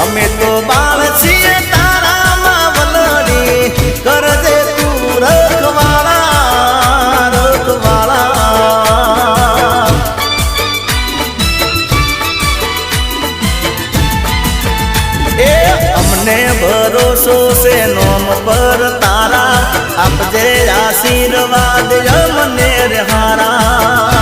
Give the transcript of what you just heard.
અમે તો બાળ છીએ તારામાં વલડી કરજે તું રખવાળા રખવાળા એ અમને ભરોસો છે નોમ પર તારા આપજે આશીર્વાદ અમને રે હારા